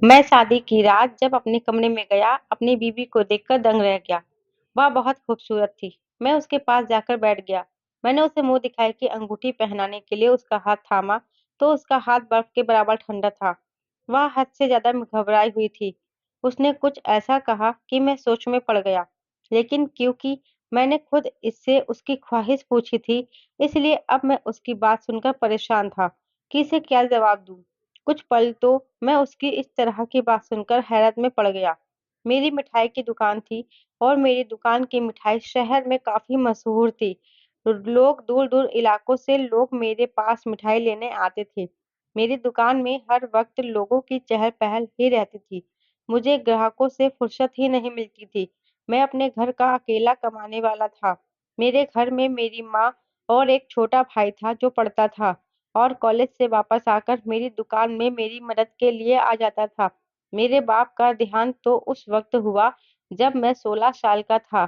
मैं शादी की रात जब अपने कमरे में गया, अपनी बीवी को देखकर दंग रह गया। वह बहुत खूबसूरत थी। मैं उसके पास जाकर बैठ गया। मैंने उसे मुंह दिखाई की अंगूठी पहनाने के लिए उसका हाथ थामा, तो उसका हाथ बर्फ के बराबर ठंडा था। वह हद से ज्यादा घबराई हुई थी। उसने कुछ ऐसा कहा कि मैं सोच में पड़ गया। लेकिन क्योंकि मैंने खुद इससे उसकी ख्वाहिश पूछी थी, इसलिए अब मैं उसकी बात सुनकर परेशान था कि इसे क्या जवाब दूं। कुछ पल तो मैं उसकी इस तरह की बात सुनकर हैरत में पड़ गया। मेरी मिठाई की दुकान थी और मेरी दुकान की मिठाई शहर में काफ़ी मशहूर थी। लोग दूर-दूर इलाकों से लोग मेरे पास मिठाई लेने आते थे। मेरी दुकान में हर वक़्त लोगों की चहल-पहल ही रहती थी। मुझे ग्राहकों से फुर्सत ही नहीं मिलती थी। मैं अपने घर का अकेला कमाने वाला था। मेरे घर में मेरी माँ और एक छोटा भाई था जो पढ़ता था और कॉलेज से वापस आकर मेरी दुकान में मेरी मदद के लिए आ जाता था। मेरे बाप का देहांत तो उस वक़्त हुआ जब मैं 16 साल का था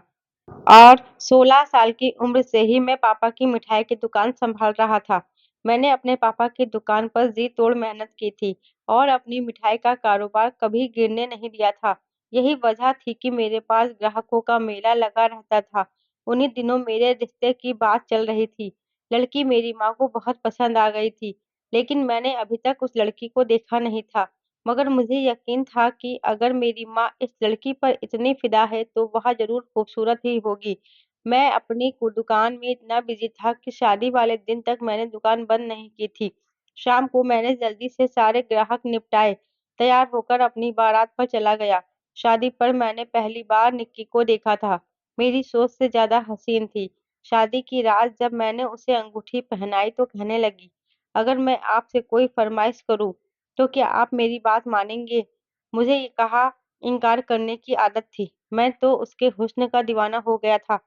और 16 साल की उम्र से ही मैं पापा की मिठाई की दुकान सँभाल रहा था। मैंने अपने पापा की दुकान पर जी-तोड़ मेहनत की थी और अपनी मिठाई का कारोबार कभी गिरने नहीं दिया था। यही वजह थी कि मेरे पास ग्राहकों का मेला लगा रहता था। उन्हीं दिनों मेरे रिश्ते की बात चल रही थी। लड़की मेरी माँ को बहुत पसंद आ गई थी, लेकिन मैंने अभी तक उस लड़की को देखा नहीं था। मगर मुझे यकीन था कि अगर मेरी माँ इस लड़की पर इतनी फ़िदा है, तो वह ज़रूर खूबसूरत ही होगी। मैं अपनी दुकान में इतना बिज़ी था कि शादी वाले दिन तक मैंने दुकान बंद नहीं की थी। शाम को मैंने जल्दी से सारे ग्राहक निपटाए, तैयार होकर अपनी बारात पर चला गया। शादी पर मैंने पहली बार निक्की को देखा था। मेरी सोच से ज़्यादा हसीन थी। शादी की रात जब मैंने उसे अंगूठी पहनाई तो कहने लगी, "अगर मैं आपसे कोई फ़रमाइश करूँ, तो क्या आप मेरी बात मानेंगे?" मुझे ये कहा इनकार करने की आदत थी। मैं तो उसके हुस्न का दीवाना हो गया था।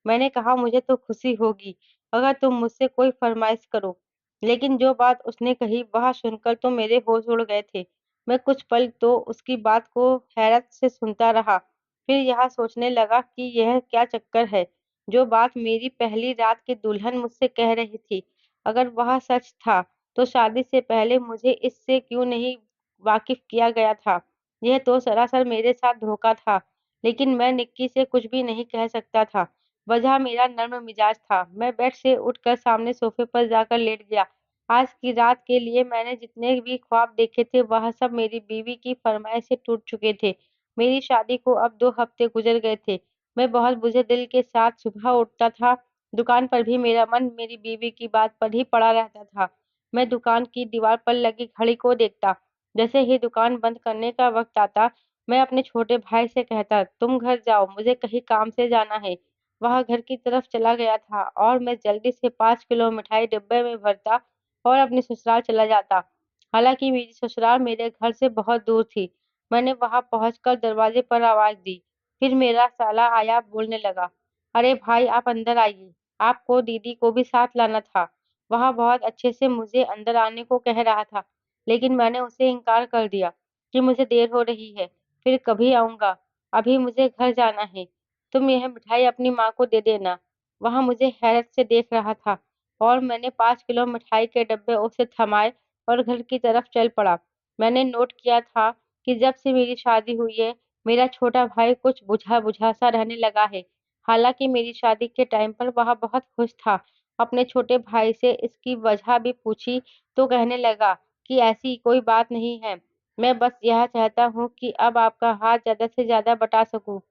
मैंने कहा मुझे तो खुशी होगी अगर तुम मुझसे कोई फ़रमाइश करो। लेकिन जो बात उसने कही वह सुनकर तो मेरे होश उड़ गए थे। मैं कुछ पल तो उसकी बात को हैरत से सुनता रहा। फिर यह सोचने लगा कि यह क्या चक्कर है, जो बात मेरी पहली रात की दुल्हन मुझसे कह रही थी, अगर वह सच था, तो शादी से पहले मुझे इससे क्यों नहीं वाकिफ़ किया गया था। यह तो सरासर मेरे साथ धोखा था, लेकिन मैं निक्की से कुछ भी नहीं कह सकता था। वजह मेरा नर्म मिजाज था। मैं बेड से उठकर सामने सोफ़े पर जाकर लेट गया। आज की रात के लिए मैंने जितने भी ख्वाब देखे थे, वह सब मेरी बीवी की फ़रमाइश से टूट चुके थे। मेरी शादी को अब 2 हफ़्ते गुज़र गए थे। मैं बहुत बुझे दिल के साथ सुबह उठता था। दुकान पर भी मेरा मन मेरी बीवी की बात पर ही पड़ा रहता था। मैं दुकान की दीवार पर लगी घड़ी को देखता। जैसे ही दुकान बंद करने का वक़्त आता, मैं अपने छोटे भाई से कहता, "तुम घर जाओ, मुझे कहीं काम से जाना है।" वह घर की तरफ चला गया था और मैं जल्दी से 5 किलो मिठाई डिब्बे में भरता और अपने ससुराल चला जाता। हालाँकि मेरी ससुराल मेरे घर से बहुत दूर थी। मैंने वहाँ पहुँचकर दरवाज़े पर आवाज़ दी। फिर मेरा साला आया बोलने लगा, "अरे भाई आप अंदर आइए, आपको दीदी को भी साथ लाना था।" वह बहुत अच्छे से मुझे अंदर आने को कह रहा था, लेकिन मैंने उसे इनकार कर दिया कि मुझे देर हो रही है, फिर कभी आऊँगा, अभी मुझे घर जाना है। तुम यह मिठाई अपनी माँ को दे देना। वह मुझे हैरत से देख रहा था और मैंने 5 किलो मिठाई के डब्बे उसे थमाए और घर की तरफ चल पड़ा। मैंने नोट किया था कि जब से मेरी शादी हुई है, मेरा छोटा भाई कुछ बुझा-बुझा सा रहने लगा है। हालाँकि मेरी शादी के टाइम पर वह बहुत खुश था। अपने छोटे भाई से इसकी वजह भी पूछी तो कहने लगा कि ऐसी कोई बात नहीं है। मैं बस यह चाहता हूँ कि अब आपका हाथ ज़्यादा से ज़्यादा बटा सकूँ।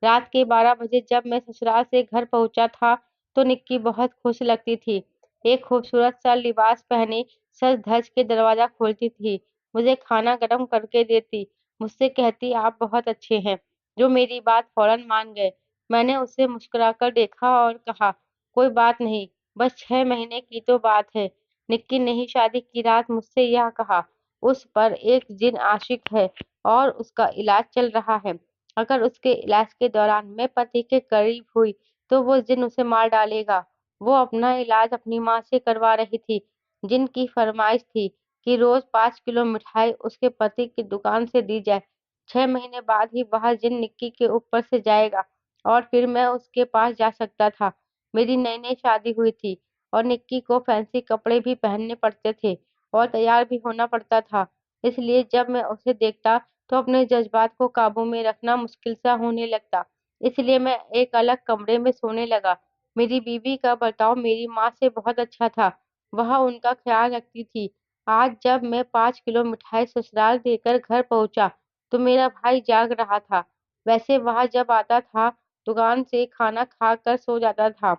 रात के 12 बजे जब मैं ससुराल से घर पहुँचा था, तो निक्की बहुत खुश लगती थी। एक खूबसूरत सा लिबास पहने सज-धज के दरवाज़ा खोलती थी, मुझे खाना गरम करके देती, मुझसे कहती आप बहुत अच्छे हैं, जो मेरी बात फ़ौरन मान गए। मैंने उसे मुस्कुराकर देखा और कहा, कोई बात नहीं, बस 6 महीने की तो बात है। निक्की ने ही शादी की रात मुझसे यह कहा, उस पर एक जिन आशिक है और उसका इलाज चल रहा है। अगर उसके इलाज के दौरान मैं पति के करीब हुई, तो वो जिन उसे मार डालेगा। वो अपना इलाज अपनी माँ से करवा रही थी, जिनकी फरमाइश थी कि रोज़ 5 किलो मिठाई उसके पति की दुकान से दी जाए। 6 महीने बाद ही वह जिन निक्की के ऊपर से जाएगा और फिर मैं उसके पास जा सकता था। मेरी नई-नई शादी हुई थी और निक्की को फैंसी कपड़े भी पहनने पड़ते थे और तैयार भी होना पड़ता था। इसलिए जब मैं उसे देखता तो अपने जज़्बात को काबू में रखना मुश्किल सा होने लगता। इसलिए मैं एक अलग कमरे में सोने लगा। मेरी बीवी का बर्ताव मेरी माँ से बहुत अच्छा था। वह उनका ख़्याल रखती थी। आज जब मैं 5 किलो मिठाई ससुराल देकर घर पहुँचा, तो मेरा भाई जाग रहा था। वैसे वह जब आता था, दुकान से खाना खाकर सो जाता था।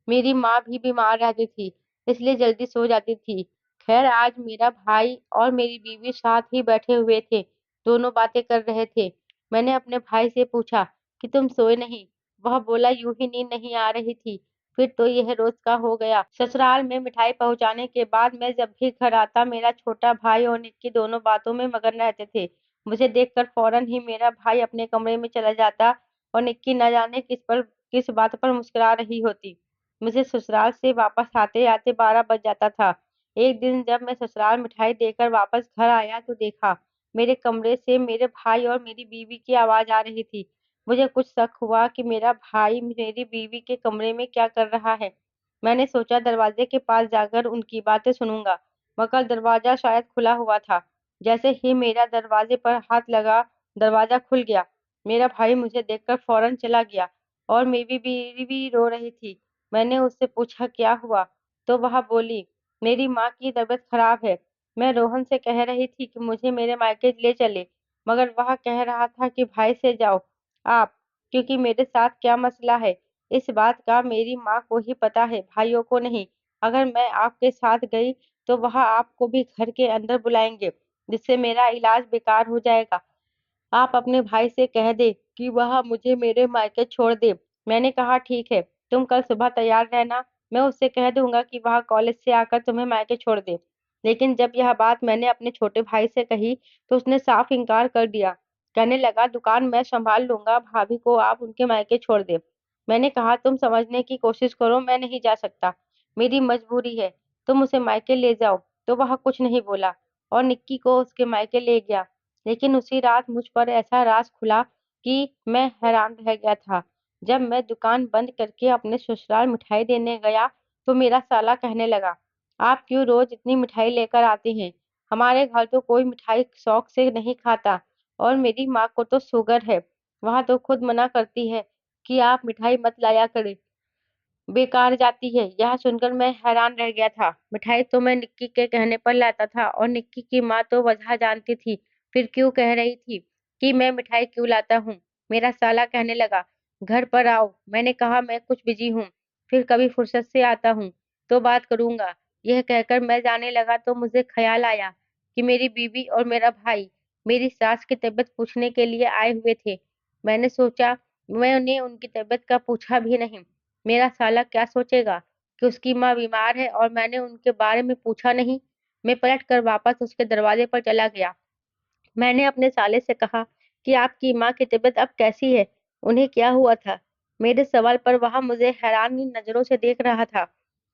मेरी माँ भी बीमार रहती थी, इसलिए जल्दी सो जाती थी। खैर आज मेरा भाई और मेरी बीवी साथ ही बैठे हुए थे, दोनों बातें कर रहे थे। मैंने अपने भाई से पूछा कि तुम सोए नहीं? वह बोला यूं ही नींद नहीं आ रही थी। फिर तो यह रोज का हो गया। ससुराल में मिठाई पहुंचाने के बाद मैं जब भी घर आता मेरा छोटा भाई और निक्की दोनों बातों में मगन रहते थे। मुझे देखकर फौरन ही मेरा भाई अपने कमरे में चला जाता और निक्की न जाने किस बात पर मुस्कुरा रही होती। मुझे ससुराल से वापस आते-आते 12 बज जाता था। एक दिन जब मैं ससुराल मिठाई देकर वापस घर आया तो देखा, मेरे कमरे से मेरे भाई और मेरी बीवी की आवाज़ आ रही थी। मुझे कुछ शक हुआ कि मेरा भाई मेरी बीवी के कमरे में क्या कर रहा है। मैंने सोचा दरवाजे के पास जाकर उनकी बातें सुनूंगा, मगर दरवाज़ा शायद खुला हुआ था। जैसे ही मेरा दरवाजे पर हाथ लगा, दरवाज़ा खुल गया। मेरा भाई मुझे देखकर फौरन चला गया और मेरी बीवी रो रही थी। मैंने उससे पूछा क्या हुआ? तो वह बोली, मेरी माँ की तबीयत खराब है। मैं रोहन से कह रही थी कि मुझे मेरे मायके ले चले, मगर वह कह रहा था कि भाई से जाओ आप, क्योंकि मेरे साथ क्या मसला है, इस बात का मेरी माँ को ही पता है, भाइयों को नहीं। अगर मैं आपके साथ गई, तो वह आपको भी घर के अंदर बुलाएंगे, जिससे मेरा इलाज बेकार हो जाएगा। आप अपने भाई से कह दे कि वह मुझे मेरे मायके छोड़ दे। मैंने कहा ठीक है, तुम कल सुबह तैयार रहना, मैं उससे कह दूंगा कि वह कॉलेज से आकर तुम्हें मायके छोड़ दे। लेकिन जब यह बात मैंने अपने छोटे भाई से कही, तो उसने साफ इनकार कर दिया। कहने लगा दुकान मैं संभाल लूंगा, भाभी को आप उनके मायके छोड़ दे। मैंने कहा तुम समझने की कोशिश करो, मैं नहीं जा सकता, मेरी मजबूरी है, तुम उसे मायके ले जाओ। तो वह कुछ नहीं बोला और निक्की को उसके मायके ले गया। लेकिन उसी रात मुझ पर ऐसा राज खुला कि मैं हैरान रह गया था। जब मैं दुकान बंद करके अपने ससुराल मिठाई देने गया, तो मेरा साला कहने लगा, आप क्यों रोज इतनी मिठाई लेकर आते हैं? हमारे घर तो कोई मिठाई शौक से नहीं खाता और मेरी माँ को तो शुगर है। वह तो खुद मना करती है कि आप मिठाई मत लाया करें, बेकार जाती है। यह सुनकर मैं हैरान रह गया था। मिठाई तो मैं निक्की के कहने पर लाता था और निक्की की माँ तो वजह जानती थी, फिर क्यों कह रही थी कि मैं मिठाई क्यों लाता हूँ। मेरा साला कहने लगा, घर पर आओ। मैंने कहा मैं कुछ बिजी हूँ, फिर कभी फुर्सत से आता हूँ तो बात करूंगा। यह कहकर मैं जाने लगा तो मुझे ख्याल आया कि मेरी बीवी और मेरा भाई मेरी सास की तबीयत पूछने के लिए आए हुए थे। मैंने सोचा मैं उन्हें उनकी तबीयत का पूछा भी नहीं। मेरा साला क्या सोचेगा कि उसकी माँ बीमार है और मैंने उनके बारे में पूछा नहीं। मैं पलट कर वापस उसके दरवाजे पर चला गया। मैंने अपने साले से कहा कि आपकी माँ की तबीयत अब कैसी है? उन्हें क्या हुआ था? मेरे सवाल पर वह मुझे हैरानी नजरों से देख रहा था।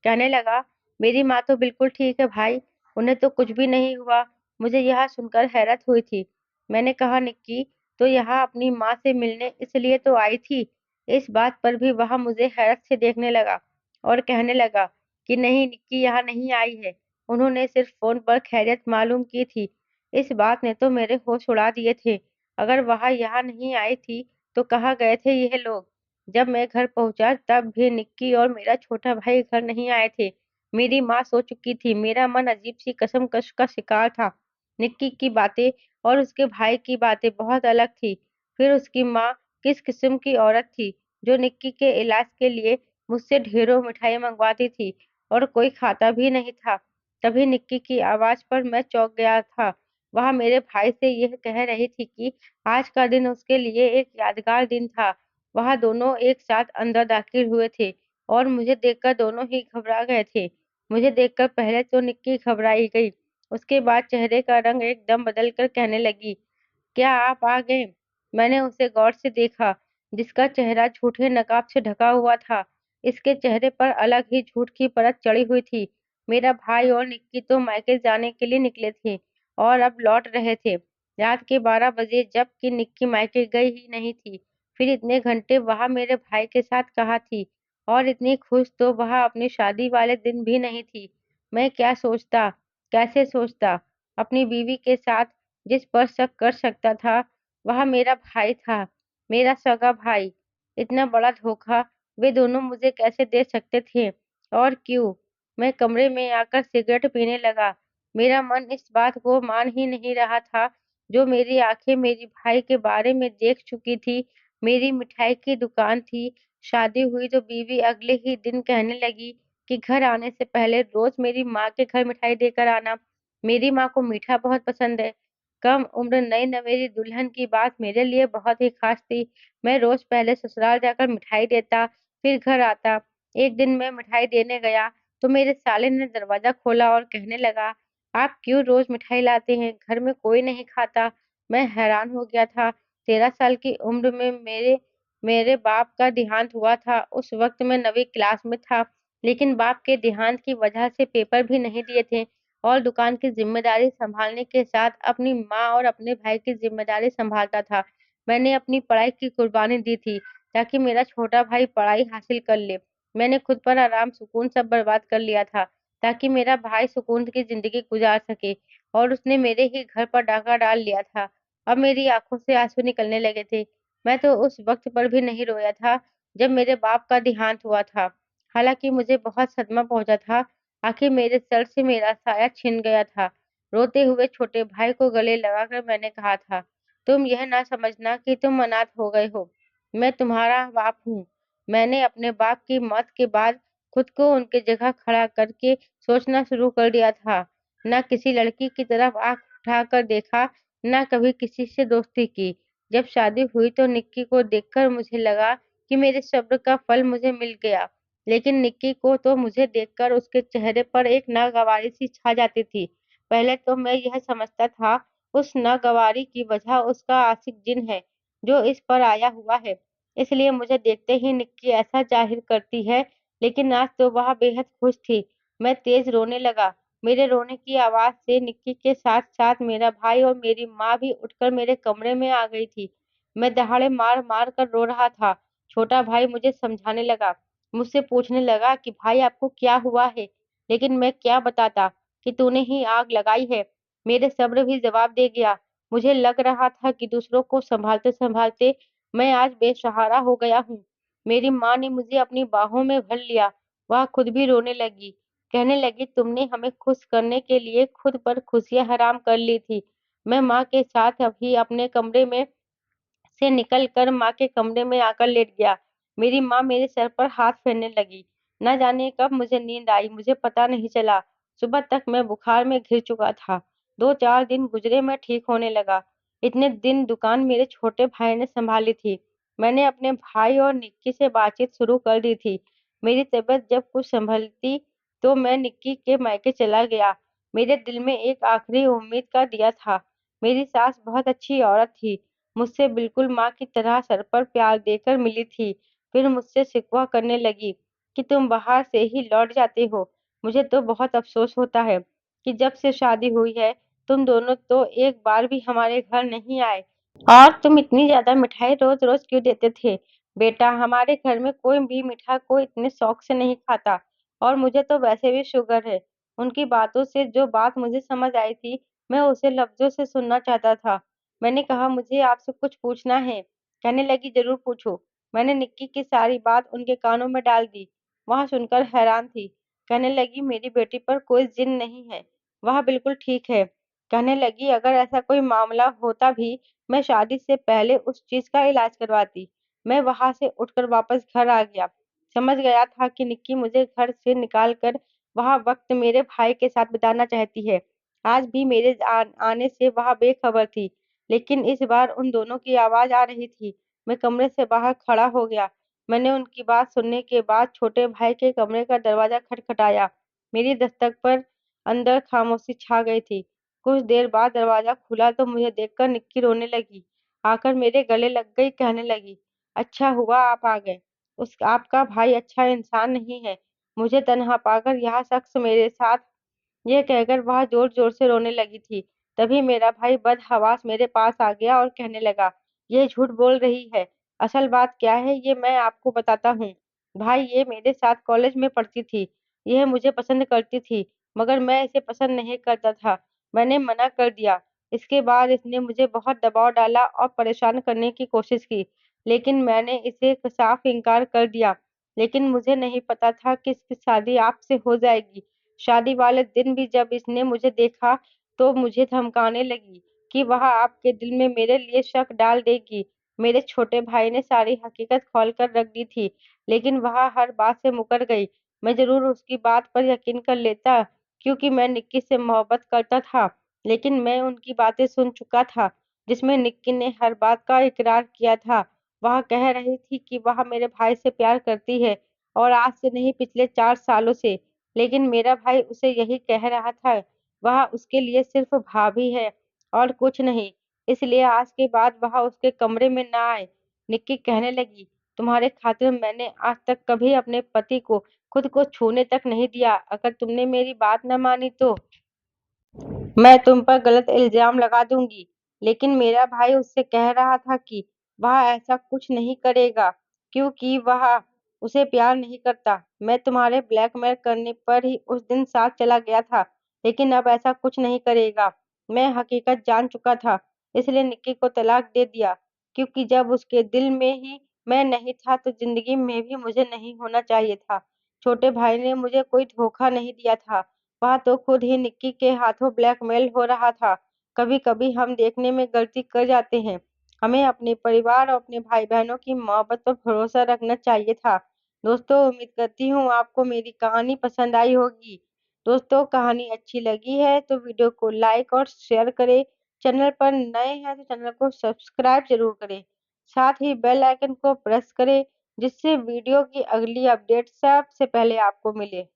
कहने लगा, मेरी माँ तो बिल्कुल ठीक है भाई, उन्हें तो कुछ भी नहीं हुआ। मुझे यह सुनकर हैरत हुई थी। मैंने कहा, निक्की तो यहाँ अपनी माँ से मिलने इसलिए तो आई थी। इस बात पर भी वह मुझे हैरत से देखने लगा और कहने लगा कि नहीं, निक्की यहाँ नहीं आई है। उन्होंने सिर्फ फोन पर खैरियत मालूम की थी। इस बात ने तो मेरे होश उड़ा दिए थे। अगर वह यहाँ नहीं आई थी, तो कहाँ गए थे यह लोग? जब मैं घर पहुंचा तब भी निक्की और मेरा छोटा भाई घर नहीं आए थे। मेरी माँ सो चुकी थी। मेरा मन अजीब सी कसमकश का शिकार था। निक्की की बातें और उसके भाई की बातें बहुत अलग थी। फिर उसकी माँ किस किस्म की औरत थी, जो निक्की के इलाज के लिए मुझसे ढेरों मिठाई मंगवाती थी और कोई खाता भी नहीं था। तभी निक्की की आवाज पर मैं चौंक गया था। वह मेरे भाई से यह कह रही थी कि आज का दिन उसके लिए एक यादगार दिन था। वह दोनों एक साथ अंदर दाखिल हुए थे और मुझे देखकर दोनों ही घबरा गए थे। मुझे देखकर पहले तो निक्की घबराई गई, उसके बाद चेहरे का रंग एकदम बदल कर कहने लगी, क्या आप आ गए? मैंने उसे गौर से देखा, जिसका चेहरा झूठे नकाब से ढका हुआ था। इसके चेहरे पर अलग ही झूठ की परत चढ़ी हुई थी। मेरा भाई और निक्की तो मायके जाने के लिए निकले थे और अब लौट रहे थे। रात के 12 बजे, जबकि निक्की मायके गई ही नहीं थी। फिर इतने घंटे वह मेरे भाई के साथ कहाँ थी? और इतनी खुश तो वह अपनी शादी वाले दिन भी नहीं थी। मैं क्या सोचता, कैसे सोचता? अपनी बीवी के साथ जिस पर शक कर सकता था, वह मेरा भाई था, मेरा सगा भाई। इतना बड़ा धोखा वे दोनों मुझे कैसे दे सकते थे और क्यों? मैं कमरे में आकर सिगरेट पीने लगा। मेरा मन इस बात को मान ही नहीं रहा था, जो मेरी आंखें मेरी भाई के बारे में देख चुकी थी। मेरी मिठाई की दुकान थी। शादी हुई तो बीवी अगले ही दिन कहने लगी कि घर आने से पहले रोज मेरी माँ के घर मिठाई देकर आना। मेरी माँ को मीठा बहुत पसंद है। कम उम्र नई नवेली दुल्हन की बात मेरे लिए बहुत ही खास थी। मैं रोज पहले ससुराल जाकर मिठाई देता, फिर घर आता। एक दिन मैं मिठाई देने गया तो मेरे साले ने दरवाजा खोला और कहने लगा, आप क्यों रोज मिठाई लाते हैं? घर में कोई नहीं खाता। मैं हैरान हो गया था। 13 साल की उम्र में मेरे मेरे बाप का देहांत हुआ था। उस वक्त मैं 9वीं क्लास में था, लेकिन बाप के देहांत की वजह से पेपर भी नहीं दिए थे और दुकान की जिम्मेदारी संभालने के साथ अपनी माँ और अपने भाई की जिम्मेदारी संभालता था। मैंने अपनी पढ़ाई की कुर्बानी दी थी ताकि मेरा छोटा भाई पढ़ाई हासिल कर ले। मैंने खुद पर आराम सुकून सब बर्बाद कर लिया था ताकि मेरा भाई सुकून की जिंदगी गुजार सके, और उसने मेरे ही घर पर डाका डाल लिया था। अब मेरी आंखों से आंसू निकलने लगे थे। मैं तो उस वक्त पर भी नहीं रोया था जब मेरे बाप का देहांत हुआ था। हालांकि मुझे बहुत सदमा पहुंचा था। आखिर मेरे सर से मेरा साया छिन गया था। रोते हुए छोटे भाई को गले लगाकर मैंने कहा था, तुम यह ना समझना कि तुम अनाथ हो गए हो। मैं तुम्हारा बाप हूँ। मैंने अपने बाप की मौत के बाद खुद को उनके जगह खड़ा करके सोचना शुरू कर दिया था। न किसी लड़की की तरफ आंख उठाकर देखा, न कभी किसी से दोस्ती की। जब शादी हुई तो निक्की को देखकर मुझे लगा कि मेरे सब्र का फल मुझे मिल गया। लेकिन निक्की को तो मुझे देखकर उसके चेहरे पर एक नागवारी सी छा जाती थी। पहले तो मैं यह समझता था उस नागवारी की वजह उसका आशिक जिन है जो इस पर आया हुआ है, इसलिए मुझे देखते ही निक्की ऐसा जाहिर करती है। लेकिन आज तो वह बेहद खुश थी। मैं तेज रोने लगा। मेरे रोने की आवाज से निक्की के साथ साथ मेरा भाई और मेरी माँ भी उठकर मेरे कमरे में आ गई थी। मैं दहाड़े मार मार कर रो रहा था। छोटा भाई मुझे समझाने लगा, मुझसे पूछने लगा कि भाई आपको क्या हुआ है? लेकिन मैं क्या बताता कि तूने ही आग लगाई है। मेरे सब्र भी जवाब दे गया। मुझे लग रहा था कि दूसरों को संभालते संभालते मैं आज बेसहारा हो गया हूँ। मेरी माँ ने मुझे अपनी बाहों में भर लिया। वह खुद भी रोने लगी। कहने लगी, तुमने हमें खुश करने के लिए खुद पर खुशियां हराम कर ली थी। मैं माँ के साथ अभी अपने कमरे में से निकल कर माँ के कमरे में आकर लेट गया। मेरी माँ मेरे सर पर हाथ फेरने लगी। न जाने कब मुझे नींद आई, मुझे पता नहीं चला। सुबह तक मैं बुखार में घिर चुका था। 2-4 दिन गुजरे, मैं ठीक होने लगा। इतने दिन दुकान मेरे छोटे भाई ने संभाली थी। मैंने अपने भाई और निक्की से बातचीत शुरू कर दी थी। मेरी तबीयत जब कुछ संभलती तो मैं निक्की के मायके चला गया। मेरे दिल में एक आखिरी उम्मीद का दिया था। मेरी सास बहुत अच्छी औरत थी, मुझसे बिल्कुल माँ की तरह सर पर प्यार देकर मिली थी। फिर मुझसे शिकवा करने लगी कि तुम बाहर से ही लौट जाते हो। मुझे तो बहुत अफसोस होता है कि जब से शादी हुई है तुम दोनों तो एक बार भी हमारे घर नहीं आए। और तुम इतनी ज्यादा मिठाई रोज रोज क्यों देते थे? बेटा, हमारे घर में कोई भी मीठा को इतने शौक से नहीं खाता, और मुझे तो वैसे भी शुगर है। उनकी बातों से जो बात मुझे समझ आई थी, मैं उसे लफ्जों से सुनना चाहता था। मैंने कहा, मुझे आपसे कुछ पूछना है। कहने लगी, जरूर पूछो। मैंने निक्की की सारी बात उनके कानों में डाल दी। वह सुनकर हैरान थी। कहने लगी, मेरी बेटी पर कोई जिन नहीं है, वह बिल्कुल ठीक है। कहने लगी, अगर ऐसा कोई मामला होता भी, मैं शादी से पहले उस चीज का इलाज करवाती। मैं वहां से उठकर वापस घर आ गया। समझ गया था कि निक्की मुझे घर से निकाल कर वह वक्त मेरे भाई के साथ बिताना चाहती है। आज भी मेरे आने से वह बेखबर थी, लेकिन इस बार उन दोनों की आवाज आ रही थी। मैं कमरे से बाहर खड़ा हो गया। मैंने उनकी बात सुनने के बाद छोटे भाई के कमरे का दरवाजा खटखटाया। मेरी दस्तक पर अंदर खामोशी छा गई थी। कुछ देर बाद दरवाजा खुला तो मुझे देखकर निक्की रोने लगी। आकर मेरे गले लग गई, कहने लगी, अच्छा हुआ आप आ गए। उस आपका भाई अच्छा इंसान नहीं है। मुझे तन्हा पाकर यह शख्स मेरे साथ, ये कहकर वह जोर-जोर से रोने लगी थी। तभी मेरा भाई बदहवास मेरे पास आ गया और कहने लगा, ये झूठ बोल रही है। असल बात क्या है ये मैं आपको बताता हूँ। भाई, ये मेरे साथ कॉलेज में पढ़ती थी। यह मुझे पसंद करती थी, मगर मैं इसे पसंद नहीं करता था। मैंने मना कर दिया। इसके बाद इसने मुझे बहुत दबाव डाला और परेशान करने की कोशिश की, लेकिन मैंने इसे साफ इनकार कर दिया। लेकिन मुझे नहीं पता था कि इसकी शादी आपसे हो जाएगी। शादी वाले दिन भी जब इसने मुझे देखा, तो मुझे धमकाने लगी कि वह आपके दिल में मेरे लिए शक डाल देगी। मेरे छोटे भाई ने सारी हकीकत खोलकर रख दी थी, लेकिन वह हर बात से मुकर गई। मैं ज़रूर उसकी बात पर यकीन कर लेता, क्योंकि मैं निक्की से मोहब्बत करता था, लेकिन मैं उनकी बातें सुन चुका था, जिसमें निक्की ने हर बात का इकरार किया था। वह कह रही थी कि वह मेरे भाई से प्यार करती है, और आज से नहीं, पिछले 4 सालों से। लेकिन मेरा भाई उसे यही कह रहा था, वह उसके लिए सिर्फ भाभी है और कुछ नहीं। इसलिए आज के बाद वह उसके कमरे में ना आए। निक्की कहने लगी, तुम्हारे खातिर मैंने आज तक कभी अपने पति को खुद को छूने तक नहीं दिया। अगर तुमने मेरी बात न मानी तो मैं तुम पर गलत इल्जाम लगा दूंगी। लेकिन मेरा भाई उससे कह रहा था कि वह ऐसा कुछ नहीं करेगा, क्योंकि वह उसे प्यार नहीं करता। मैं तुम्हारे ब्लैकमेल करने पर ही उस दिन साथ चला गया था, लेकिन अब ऐसा कुछ नहीं करेगा। मैं हकीकत जान चुका था, इसलिए निक्की को तलाक दे दिया, क्योंकि जब उसके दिल में ही मैं नहीं था, तो जिंदगी में भी मुझे नहीं होना चाहिए था। छोटे भाई ने मुझे कोई धोखा नहीं दिया था, वह तो खुद ही निक्की के हाथों ब्लैकमेल हो रहा था। कभी-कभी हम देखने में गलती कर जाते हैं। हमें अपने परिवार और अपने भाई-बहनों की मोहब्बत पर भरोसा रखना चाहिए था। दोस्तों, उम्मीद करती हूँ आपको मेरी कहानी पसंद आई होगी। दोस्तों, कहानी अच्छी लगी है तो वीडियो को लाइक और शेयर करें। चैनल पर नए हैं तो चैनल को सब्सक्राइब ज़रूर करें। साथ ही बेल आइकन को प्रेस करें, जिससे वीडियो की अगली अपडेट सबसे पहले आपको मिले।